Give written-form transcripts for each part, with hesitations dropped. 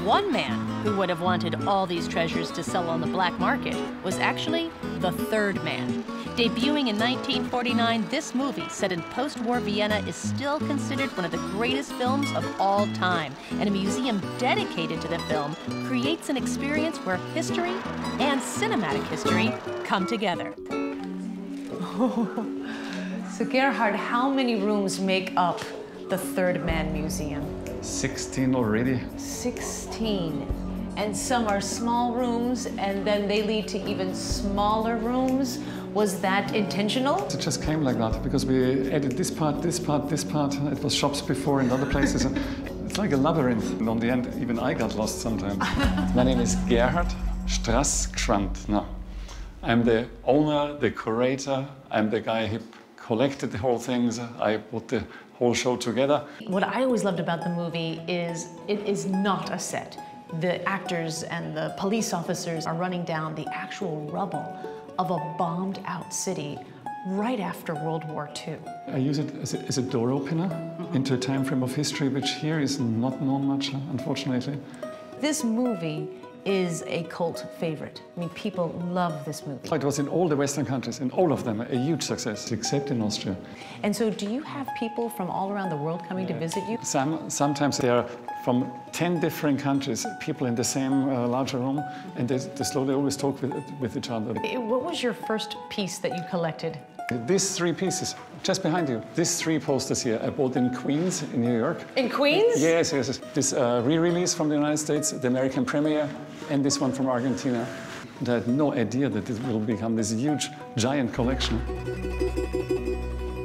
one man who would have wanted all these treasures to sell on the black market was actually the third man. Debuting in 1949, this movie, set in post-war Vienna, is still considered one of the greatest films of all time, and a museum dedicated to the film creates an experience where history and cinematic history come together. So Gerhard, how many rooms make up the Third Man Museum? 16 already. 16. And some are small rooms, and then they lead to even smaller rooms. Was that intentional? It just came like that because we added this part, this part, this part. It was shops before in other places. It's like a labyrinth. And on the end, even I got lost sometimes. My name is Gerhard Strassgrant. No. I'm the owner, the curator. I'm the guy who collected the whole things. I put the whole show together. What I always loved about the movie is it is not a set. The actors and the police officers are running down the actual rubble of a bombed-out city right after World War II. I use it as a door opener into a time frame of history which here is not known much, unfortunately. This movie is a cult favorite. I mean, people love this movie. It was in all the Western countries, in all of them, a huge success, except in Austria. And so do you have people from all around the world coming to visit you? Sometimes there are from 10 different countries, people in the same larger room, and they slowly always talk with each other. What was your first piece that you collected? These three pieces, just behind you, these three posters here, I bought in Queens, in New York. In Queens? Yes, yes. This re-release from the United States, the American premiere, and this one from Argentina. And I had no idea that it will become this huge, giant collection.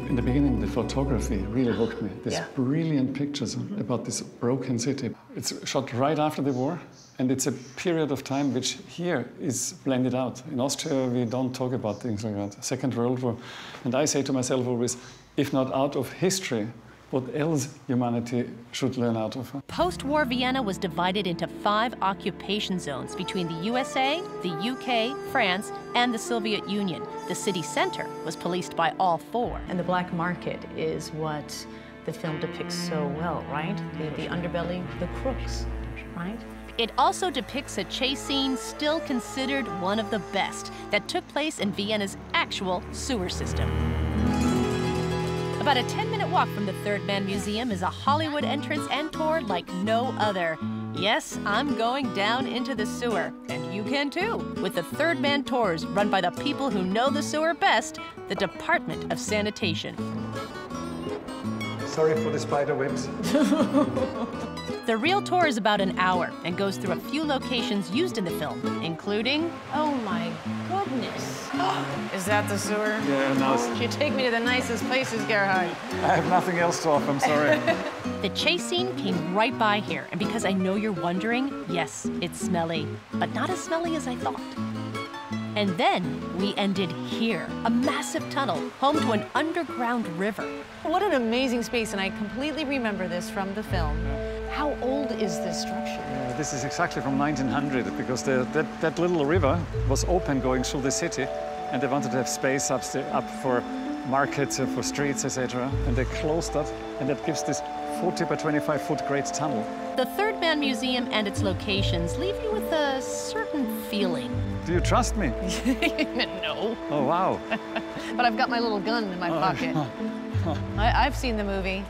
In the beginning, the photography really hooked me. These brilliant pictures about this broken city. It's shot right after the war, and it's a period of time which here is blended out. In Austria, we don't talk about things like that. Second World War. And I say to myself always, if not out of history, what else humanity should learn out of? Post-war Vienna was divided into 5 occupation zones between the USA, the UK, France, and the Soviet Union. The city center was policed by all 4. And the black market is what the film depicts so well, right? The underbelly, the crooks, right? It also depicts a chase scene still considered one of the best that took place in Vienna's actual sewer system. About a 10-minute walk from the Third Man Museum is a Hollywood entrance and tour like no other. Yes, I'm going down into the sewer, and you can too, with the Third Man Tours run by the people who know the sewer best, the Department of Sanitation. Sorry for the spider webs. The real tour is about an hour and goes through a few locations used in the film, including... Oh my goodness. Is that the sewer? Yeah, no. You take me to the nicest places, Gerhard. I have nothing else to offer, I'm sorry. The chase scene came right by here, and because I know you're wondering, yes, it's smelly, but not as smelly as I thought. And then we ended here, a massive tunnel, home to an underground river. What an amazing space, and I completely remember this from the film. How old is this structure? This is exactly from 1900, because that little river was open going through the city, and they wanted to have space up for markets, for streets, etc. And they closed that, and that gives this 40 by 25 foot great tunnel. The Third Man Museum and its locations leave you with a certain feeling. Do you trust me? No. Oh, wow. But I've got my little gun in my pocket. I've seen the movie.